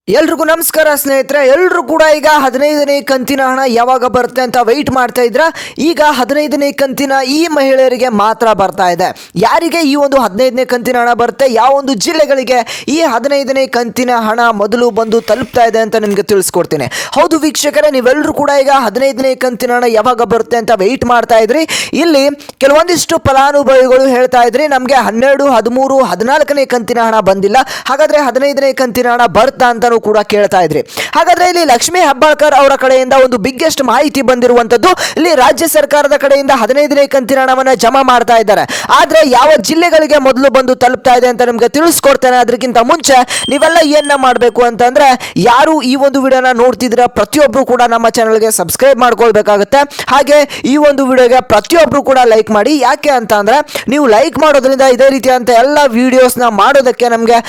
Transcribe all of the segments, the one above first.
ಎಲ್ರಿಗೂ ನಮಸ್ಕಾರ ಸ್ನೇಹಿತರೆ. ಎಲ್ಲರೂ ಕೂಡ ಈಗ 15ನೇ ಕಂತಿನ ಹಣ ಯಾವಾಗ ಬರುತ್ತೆ ಅಂತ ವೆಯ್ಟ್ ಮಾಡ್ತಾ ಇದ್ರ. ಈಗ 15ನೇ ಕಂತಿನ ಈ ಮಹಿಳೆಯರಿಗೆ ಮಾತ್ರ ಬರ್ತಾ ಇದೆ. ಯಾರಿಗೆ ಈ ಒಂದು 15ನೇ ಕಂತಿನ ಹಣ ಬರುತ್ತೆ, ಯಾವ ಒಂದು ಜಿಲ್ಲೆಗಳಿಗೆ ಈ 15ನೇ ಕಂತಿನ ಹಣ ಮೊದಲು ಬಂದು ತಲುಪ್ತಾ ಇದೆ ಅಂತ ನಿಮಗೆ ತಿಳಿಸ್ಕೊಡ್ತೀನಿ. ಹೌದು ವೀಕ್ಷಕರೇ, ನೀವೆಲ್ಲರೂ ಕೂಡ ಈಗ 15ನೇ ಕಂತಿನ ಹಣ ಯಾವಾಗ ಬರುತ್ತೆ ಅಂತ ವೆಯ್ಟ್ ಮಾಡ್ತಾ ಇದ್ರಿ. ಇಲ್ಲಿ ಕೆಲವೊಂದಿಷ್ಟು ಫಲಾನುಭವಿಗಳು ಹೇಳ್ತಾ ಇದ್ರಿ ನಮಗೆ 12, 13, 14ನೇ ಕಂತಿನ ಹಣ ಬಂದಿಲ್ಲ, ಹಾಗಾದ್ರೆ 15ನೇ ಕಂತಿನ ಹಣ ಬರ್ತಾ ಅಂತ ಕೂಡ ಕೇಳ್ತಾ ಇದ್ರಿ. ಹಾಗಾದ್ರೆ ಇಲ್ಲಿ ಲಕ್ಷ್ಮೀ ಹೆಬ್ಬಾಳ್ಕರ್ ಅವರ ಕಡೆಯಿಂದ ಒಂದು ಬಿಗ್ಗೆಸ್ಟ್ ಮಾಹಿತಿ ಬಂದಿರುವಂತದ್ದು, ಇಲ್ಲಿ ರಾಜ್ಯ ಸರ್ಕಾರದ ಕಡೆಯಿಂದ 15ನೇ ಕಂತಿನ ಹಣವನ್ನ ಜಮಾ ಮಾಡ್ತಾ ಇದ್ದಾರೆ. ಆದ್ರೆ ಯಾವ ಜಿಲ್ಲೆಗಳಿಗೆ ಮೊದಲು ಬಂದು ತಲುಪ್ತಾ ಇದೆ ಅಂತ ನಿಮ್ಗೆ ತಿಳಿಸ್ಕೊಡ್ತೇನೆ. ಅದಕ್ಕಿಂತ ಮುಂಚೆ ನೀವೆಲ್ಲ ಏನ ಮಾಡಬೇಕು ಅಂತಂದ್ರೆ, ಯಾರು ಈ ಒಂದು ವಿಡಿಯೋನ ನೋಡ್ತಿದ್ದೀರಾ ಪ್ರತಿಯೊಬ್ರು ಕೂಡ ನಮ್ಮ ಚಾನಲ್ಗೆ ಸಬ್ಸ್ಕ್ರೈಬ್ ಮಾಡ್ಕೊಳ್ಬೇಕಾಗುತ್ತೆ. ಹಾಗೆ ಈ ಒಂದು ವಿಡಿಯೋಗೆ ಪ್ರತಿಯೊಬ್ರು ಕೂಡ ಲೈಕ್ ಮಾಡಿ. ಯಾಕೆ ಅಂತ ಅಂದ್ರೆ, ನೀವು ಲೈಕ್ ಮಾಡೋದ್ರಿಂದ ಇದೇ ರೀತಿಯಂತ ಎಲ್ಲ ವಿಡಿಯೋಸ್ನ ಮಾಡೋದಕ್ಕೆ ನಮಗೆ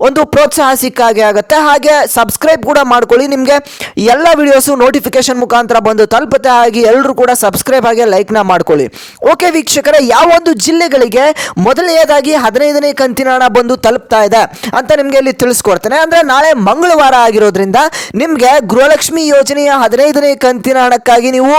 ಒಂದು ಪ್ರೋತ್ಸಾಹ ಸಿಕ್ಕಾಗೆ ಆಗುತ್ತೆ. ಹಾಗೆ ಸಬ್ಸ್ಕ್ರೈಬ್ ಕೂಡ ಮಾಡ್ಕೊಳ್ಳಿ, ನಿಮಗೆ ಎಲ್ಲ ವಿಡಿಯೋಸು ನೋಟಿಫಿಕೇಶನ್ ಮುಖಾಂತರ ಬಂದು ತಲುಪುತ್ತೆ. ಹಾಗೆ ಎಲ್ಲರೂ ಕೂಡ ಸಬ್ಸ್ಕ್ರೈಬ್ ಹಾಗೆ ಲೈಕ್ನ ಮಾಡ್ಕೊಳ್ಳಿ. ಓಕೆ ವೀಕ್ಷಕರೇ, ಯಾವ ಒಂದು ಜಿಲ್ಲೆಗಳಿಗೆ ಮೊದಲನೆಯದಾಗಿ 15ನೇ ಕಂತಿನ ಹಣ ಬಂದು ತಲುಪ್ತಾ ಇದೆ ಅಂತ ನಿಮಗೆ ಇಲ್ಲಿ ತಿಳಿಸ್ಕೊಡ್ತೇನೆ. ಅಂದರೆ ನಾಳೆ ಮಂಗಳವಾರ ಆಗಿರೋದ್ರಿಂದ ನಿಮಗೆ ಗೃಹಲಕ್ಷ್ಮಿ ಯೋಜನೆಯ 15ನೇ ಕಂತಿನ ಹಣಕ್ಕಾಗಿ ನೀವು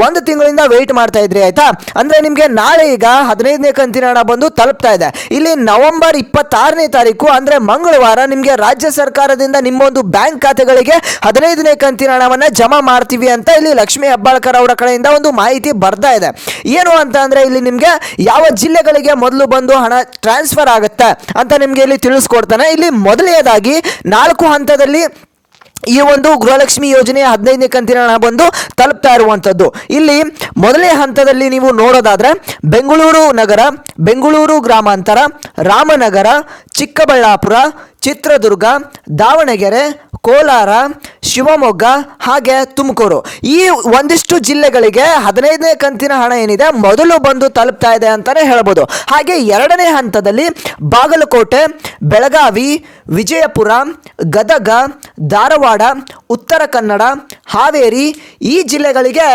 ಒಂದು ತಿಂಗಳಿಂದ ವೆಯ್ಟ್ ಮಾಡ್ತಾ ಇದ್ರಿ, ಆಯ್ತಾ? ಅಂದರೆ ನಿಮಗೆ ನಾಳೆ ಈಗ 15ನೇ ಕಂತಿನ ಹಣ ಬಂದು ತಲುಪ್ತಾ ಇದೆ. ಇಲ್ಲಿ ನವೆಂಬರ್ 26ನೇ ತಾರೀಕು ಅಂದರೆ ಮಂಗಳವಾರ ನಿಮಗೆ ರಾಜ್ಯ ಸರ್ಕಾರದಿಂದ ನಿಮ್ಮ ಒಂದು ಬ್ಯಾಂಕ್ ಖಾತೆಗಳಿಗೆ 15ನೇ ಕಂತಿನ ಹಣವನ್ನ ಜಮಾ ಮಾಡ್ತೀವಿ ಅಂತ ಇಲ್ಲಿ ಲಕ್ಷ್ಮೀ ಹೆಬ್ಬಾಳ್ಕರ್ ಅವರ ಕಡೆಯಿಂದ ಒಂದು ಮಾಹಿತಿ ಬರ್ತಾ ಇದೆ. ಏನು ಅಂತ ಅಂದ್ರೆ, ಇಲ್ಲಿ ನಿಮಗೆ ಯಾವ ಜಿಲ್ಲೆಗಳಿಗೆ ಮೊದಲು ಬಂದು ಹಣ ಟ್ರಾನ್ಸ್ಫರ್ ಆಗುತ್ತೆ ಅಂತ ನಿಮಗೆ ಇಲ್ಲಿ ತಿಳಿಸ್ಕೊಡ್ತಾನೆ. ಇಲ್ಲಿ ಮೊದಲನೇದಾಗಿ 4 ಹಂತದಲ್ಲಿ ಈ ಒಂದು ಗೃಹಲಕ್ಷ್ಮಿ ಯೋಜನೆಯ 15ನೇ ಕಂತಿನ ಹಣ ಬಂದು ತಲುಪ್ತಾ ಇರುವಂಥದ್ದು. ಇಲ್ಲಿ ಮೊದಲನೇ ಹಂತದಲ್ಲಿ ನೀವು ನೋಡೋದಾದ್ರೆ ಬೆಂಗಳೂರು ನಗರ, ಬೆಂಗಳೂರು ಗ್ರಾಮಾಂತರ, ರಾಮನಗರ, ಚಿಕ್ಕಬಳ್ಳಾಪುರ, ಚಿತ್ರದುರ್ಗ, ದಾವಣಗೆರೆ, ಕೋಲಾರ, ಶಿವಮೊಗ್ಗ ಹಾಗೆ ತುಮಕೂರು, ಈ ಒಂದಿಷ್ಟು ಜಿಲ್ಲೆಗಳಿಗೆ 15ನೇ ಕಂತಿನ ಹಣ ಏನಿದೆ ಮೊದಲು ಬಂದು ತಲುಪ್ತಾ ಇದೆ ಅಂತಾನೆ ಹೇಳ್ಬೋದು. ಹಾಗೆ ಎರಡನೇ ಹಂತದಲ್ಲಿ ಬಾಗಲಕೋಟೆ, ಬೆಳಗಾವಿ, ವಿಜಯಪುರ, ಗದಗ, ಧಾರವಾಡ, ಉತ್ತರ ಕನ್ನಡ, ಹಾವೇರಿ, ಈ ಜಿಲ್ಲೆಗಳಿಗೆ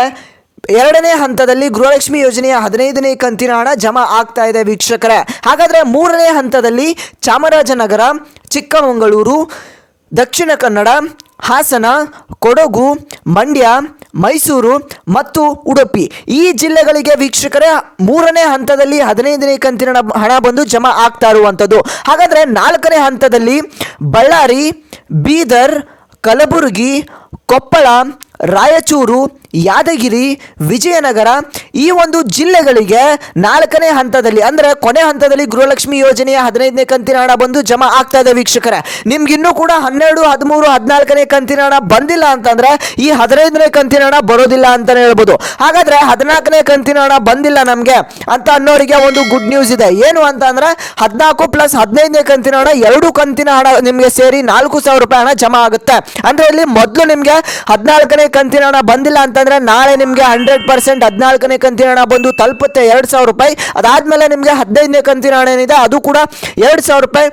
ಎರಡನೇ ಹಂತದಲ್ಲಿ ಗೃಹಲಕ್ಷ್ಮಿ ಯೋಜನೆಯ 15ನೇ ಕಂತಿನ ಹಣ ಜಮಾ ಆಗ್ತಾ ಇದೆ ವೀಕ್ಷಕರೇ. ಹಾಗಾದರೆ ಮೂರನೇ ಹಂತದಲ್ಲಿ ಚಾಮರಾಜನಗರ, ಚಿಕ್ಕಮಗಳೂರು, ದಕ್ಷಿಣ ಕನ್ನಡ, ಹಾಸನ, ಕೊಡಗು, ಮಂಡ್ಯ, ಮೈಸೂರು ಮತ್ತು ಉಡುಪಿ, ಈ ಜಿಲ್ಲೆಗಳಿಗೆ ವೀಕ್ಷಕರೇ ಮೂರನೇ ಹಂತದಲ್ಲಿ 15ನೇ ಕಂತಿನ ಹಣ ಬಂದು ಜಮಾ ಆಗ್ತಾ ಇರುವಂಥದ್ದು. ಹಾಗಾದರೆ ನಾಲ್ಕನೇ ಹಂತದಲ್ಲಿ ಬಳ್ಳಾರಿ, ಬೀದರ್, ಕಲಬುರಗಿ, ಕೊಪ್ಪಳ, ರಾಯಚೂರು, ಯಾದಗಿರಿ, ವಿಜಯನಗರ, ಈ ಒಂದು ಜಿಲ್ಲೆಗಳಿಗೆ ನಾಲ್ಕನೇ ಹಂತದಲ್ಲಿ ಅಂದರೆ ಕೊನೆ ಹಂತದಲ್ಲಿ ಗೃಹಲಕ್ಷ್ಮಿ ಯೋಜನೆಯ 15ನೇ ಕಂತಿನ ಹಣ ಬಂದು ಜಮಾ ಆಗ್ತಾ ಇದೆ ವೀಕ್ಷಕರೇ. ನಿಮ್ಗಿನ್ನೂ ಕೂಡ 12, 13, 14ನೇ ಕಂತಿನ ಹಣ ಬಂದಿಲ್ಲ ಅಂತಂದ್ರೆ ಈ 15ನೇ ಕಂತಿನ ಹಣ ಬರೋದಿಲ್ಲ ಅಂತಾನೆ ಹೇಳ್ಬೋದು. ಹಾಗಾದ್ರೆ 14ನೇ ಕಂತಿನ ಹಣ ಬಂದಿಲ್ಲ ನಮಗೆ ಅಂತ ಅನ್ನೋರಿಗೆ ಒಂದು ಗುಡ್ ನ್ಯೂಸ್ ಇದೆ. ಏನು ಅಂತ ಅಂದ್ರೆ 14 ಪ್ಲಸ್ 15ನೇ ಕಂತಿನ ಹಣ, 2 ಕಂತಿನ ಹಣ ನಿಮಗೆ ಸೇರಿ 4,000 ರೂಪಾಯಿ ಹಣ ಜಮಾ ಆಗುತ್ತೆ. ಅಂದ್ರೆ ಇಲ್ಲಿ ಮೊದಲು ನಿಮಗೆ 14ನೇ ಕಂತಿನ ಹಣ ಬಂದಿಲ್ಲ ಅಂತಂದ್ರೆ ನಾಳೆ ನಿಮಗೆ 100% 14ನೇ ಕಂತಿನ ಹಣ ಬಂದು ತಲುಪುತ್ತೆ 2,000 ರೂಪಾಯಿ. ಅದಾದ್ಮೇಲೆ ನಿಮಗೆ 15ನೇ ಕಂತಿನ ಹಣ ಏನಿದೆ ಅದು ಕೂಡ 2,000 ರೂಪಾಯಿ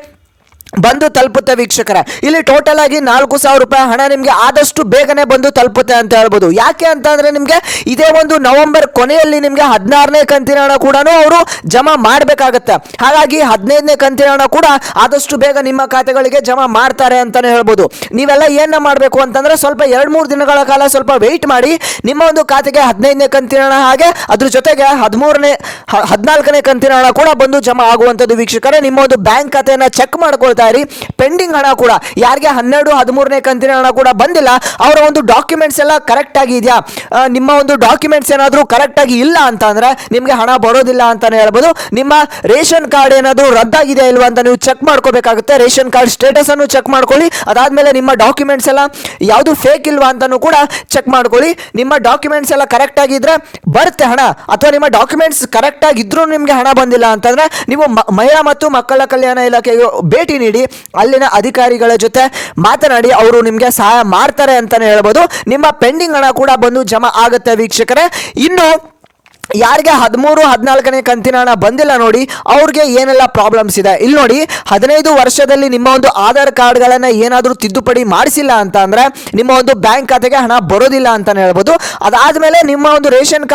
ಬಂದು ತಲುಪುತ್ತೆ ವೀಕ್ಷಕರ. ಇಲ್ಲಿ ಟೋಟಲ್ ಆಗಿ 4,000 ರೂಪಾಯಿ ಹಣ ನಿಮಗೆ ಆದಷ್ಟು ಬೇಗನೆ ಬಂದು ತಲುಪುತ್ತೆ ಅಂತ ಹೇಳ್ಬೋದು. ಯಾಕೆ ಅಂತ ಅಂದ್ರೆ ನಿಮಗೆ ಇದೇ ಒಂದು ನವೆಂಬರ್ ಕೊನೆಯಲ್ಲಿ ನಿಮಗೆ 16ನೇ ಕಂತಿನ ಹಣ ಕೂಡ ಅವರು ಜಮಾ ಮಾಡಬೇಕಾಗತ್ತೆ. ಹಾಗಾಗಿ 15ನೇ ಕಂತಿನ ಹಣ ಕೂಡ ಆದಷ್ಟು ಬೇಗ ನಿಮ್ಮ ಖಾತೆಗಳಿಗೆ ಜಮಾ ಮಾಡ್ತಾರೆ ಅಂತಾನೆ ಹೇಳ್ಬೋದು. ನೀವೆಲ್ಲ ಏನ ಮಾಡಬೇಕು ಅಂತಂದ್ರೆ, ಸ್ವಲ್ಪ 2-3 ದಿನಗಳ ಕಾಲ ಸ್ವಲ್ಪ ವೆಯ್ಟ್ ಮಾಡಿ. ನಿಮ್ಮ ಒಂದು ಖಾತೆಗೆ 15ನೇ ಕಂತಿನ ಹಣ ಹಾಗೆ ಅದ್ರ ಜೊತೆಗೆ 14ನೇ ಕಂತಿನ ಹಣ ಕೂಡ ಬಂದು ಜಮಾ ಆಗುವಂಥದ್ದು ವೀಕ್ಷಕರೇ. ನಿಮ್ಮ ಒಂದು ಬ್ಯಾಂಕ್ ಖಾತೆಯನ್ನ ಚೆಕ್ ಮಾಡ್ಕೊಳ್ತಾ ಇರಿ. ಪೆಂಡಿಂಗ್ ಹಣ ಕೂಡ ಯಾರಿಗೆ 12, 13ನೇ ಕಂತಿನ ಹಣ ಕೂಡ ಬಂದಿಲ್ಲ, ಅವರ ಒಂದು ಡಾಕ್ಯುಮೆಂಟ್ಸ್ ಎಲ್ಲ ಕರೆಕ್ಟ್ ಆಗಿ ಇದೆಯಾ, ನಿಮ್ಮ ಒಂದು ಡಾಕ್ಯುಮೆಂಟ್ಸ್ ಏನಾದರೂ ಕರೆಕ್ಟ್ ಆಗಿ ಇಲ್ಲ ಅಂತ ಅಂದ್ರೆ ನಿಮಗೆ ಹಣ ಬರೋದಿಲ್ಲ ಅಂತಾನೆ ಹೇಳ್ಬೋದು. ನಿಮ್ಮ ರೇಷನ್ ಕಾರ್ಡ್ ಏನಾದರೂ ರದ್ದಾಗಿದೆ ಇಲ್ವಾ ಅಂತ ನೀವು ಚೆಕ್ ಮಾಡ್ಕೋಬೇಕಾಗುತ್ತೆ. ರೇಷನ್ ಕಾರ್ಡ್ ಸ್ಟೇಟಸ್ ಅನ್ನು ಚೆಕ್ ಮಾಡ್ಕೊಳ್ಳಿ. ಅದಾದ್ಮೇಲೆ ನಿಮ್ಮ ಡಾಕ್ಯುಮೆಂಟ್ಸ್ ಎಲ್ಲ ಯಾವುದು ಫೇಕ್ ಇಲ್ವಾ ಅಂತಾನು ಕೂಡ ಚೆಕ್ ಮಾಡ್ಕೊಳ್ಳಿ. ನಿಮ್ಮ ಡಾಕ್ಯುಮೆಂಟ್ಸ್ ಎಲ್ಲ ಕರೆಕ್ಟ್ ಆಗಿದ್ರೆ ಬರುತ್ತೆ ಹಣ, ಅಥವಾ ನಿಮ್ಮ ಡಾಕ್ಯುಮೆಂಟ್ಸ್ ಕರೆಕ್ಟ್ ಆಗಿದ್ರೂ ನಿಮಗೆ ಹಣ ಬಂದಿಲ್ಲ ಅಂತಂದ್ರೆ ನೀವು ಮಹಿಳಾ ಮತ್ತು ಮಕ್ಕಳ ಕಲ್ಯಾಣ ಇಲಾಖೆಗೆ ಭೇಟಿ ನೀಡಿ ಅಲ್ಲಿನ ಅಧಿಕಾರಿಗಳ ಜೊತೆ ಮಾತನಾಡಿ ಅವರು ನಿಮಗೆ ಸಹಾಯ ಮಾಡ್ತಾರೆ ಅಂತಾನೆ ಹೇಳ್ಬೋದು. ನಿಮ್ಮ ಪೆಂಡಿಂಗ್ ಹಣ ಕೂಡ ಬಂದು ಜಮಾ ಆಗುತ್ತೆ ವೀಕ್ಷಕರೇ. ಇನ್ನು ಯಾರಿಗೆ 13-14ನೇ ಕಂತಿನ ಹಣ ಬಂದಿಲ್ಲ ನೋಡಿ, ಅವ್ರಿಗೆ ಏನೆಲ್ಲ ಪ್ರಾಬ್ಲಮ್ಸ್ ಇದೆ ಇಲ್ಲಿ ನೋಡಿ. 15 ವರ್ಷದಲ್ಲಿ ನಿಮ್ಮ ಒಂದು ಆಧಾರ್ ಕಾರ್ಡ್ಗಳನ್ನು ಏನಾದರೂ ತಿದ್ದುಪಡಿ ಮಾಡಿಸಿಲ್ಲ ಅಂತ ಅಂದರೆ ನಿಮ್ಮ ಒಂದು ಬ್ಯಾಂಕ್ ಖಾತೆಗೆ ಹಣ ಬರೋದಿಲ್ಲ ಅಂತಲೇ ಹೇಳ್ಬೋದು. ಅದಾದಮೇಲೆ ನಿಮ್ಮ ಒಂದು ರೇಷನ್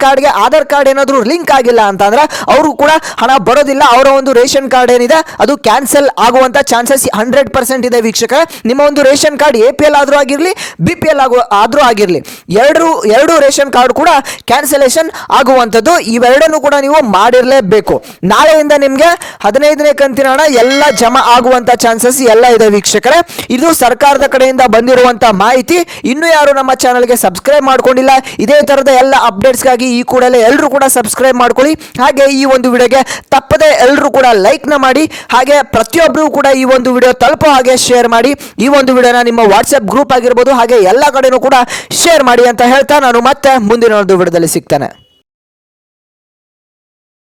ಕಾರ್ಡ್ಗೆ ಆಧಾರ್ ಕಾರ್ಡ್ ಏನಾದರೂ ಲಿಂಕ್ ಆಗಿಲ್ಲ ಅಂತಂದರೆ ಅವರು ಕೂಡ ಹಣ ಬರೋದಿಲ್ಲ. ಅವರ ಒಂದು ರೇಷನ್ ಕಾರ್ಡ್ ಏನಿದೆ ಅದು ಕ್ಯಾನ್ಸಲ್ ಆಗುವಂಥ ಚಾನ್ಸಸ್ 100% ಇದೆ ವೀಕ್ಷಕರೇ. ನಿಮ್ಮ ಒಂದು ರೇಷನ್ ಕಾರ್ಡ್ APL ಆದರೂ ಆಗಿರಲಿ, BPL ಆದರೂ ಆಗಿರಲಿ, ಎರಡು ರೇಷನ್ ಕಾರ್ಡ್ ಕೂಡ ಕ್ಯಾನ್ಸಲೇಷನ್ ಆಗುವಂಥದ್ದು. ಇವೆರಡನ್ನು ಕೂಡ ನೀವು ಮಾಡಿರಲೇಬೇಕು. ನಾಳೆಯಿಂದ ನಿಮಗೆ 15ನೇ ಕಂತಿನ ಹಣ ಎಲ್ಲ ಜಮಾ ಆಗುವಂಥ ಚಾನ್ಸಸ್ ಎಲ್ಲ ಇದೆ ವೀಕ್ಷಕರೇ. ಇದು ಸರ್ಕಾರದ ಕಡೆಯಿಂದ ಬಂದಿರುವಂಥ ಮಾಹಿತಿ. ಇನ್ನೂ ಯಾರು ನಮ್ಮ ಚಾನಲ್ಗೆ ಸಬ್ಸ್ಕ್ರೈಬ್ ಮಾಡ್ಕೊಂಡಿಲ್ಲ, ಇದೇ ಥರದ ಎಲ್ಲ ಅಪ್ಡೇಟ್ಸ್ಗಾಗಿ ಈ ಕೂಡಲೇ ಎಲ್ಲರೂ ಕೂಡ ಸಬ್ಸ್ಕ್ರೈಬ್ ಮಾಡ್ಕೊಳ್ಳಿ. ಹಾಗೆ ಈ ಒಂದು ವಿಡಿಯೋಗೆ ತಪ್ಪದೆ ಎಲ್ಲರೂ ಕೂಡ ಲೈಕ್ನ ಮಾಡಿ, ಹಾಗೆ ಪ್ರತಿಯೊಬ್ಬರು ಕೂಡ ಈ ಒಂದು ವಿಡಿಯೋ ತಲುಪೋ ಹಾಗೆ ಶೇರ್ ಮಾಡಿ. ಈ ಒಂದು ವಿಡಿಯೋನ ನಿಮ್ಮ ವಾಟ್ಸಪ್ ಗ್ರೂಪ್ ಆಗಿರ್ಬೋದು, ಹಾಗೆ ಎಲ್ಲ ಕಡೆನೂ ಕೂಡ ಶೇರ್ ಮಾಡಿ ಅಂತ ಹೇಳ್ತಾ ನಾನು ಮತ್ತೆ ಮುಂದಿನ ಒಂದು ವಿಡಿಯೋದಲ್ಲಿ ಸಿಗ್ತೇನೆ.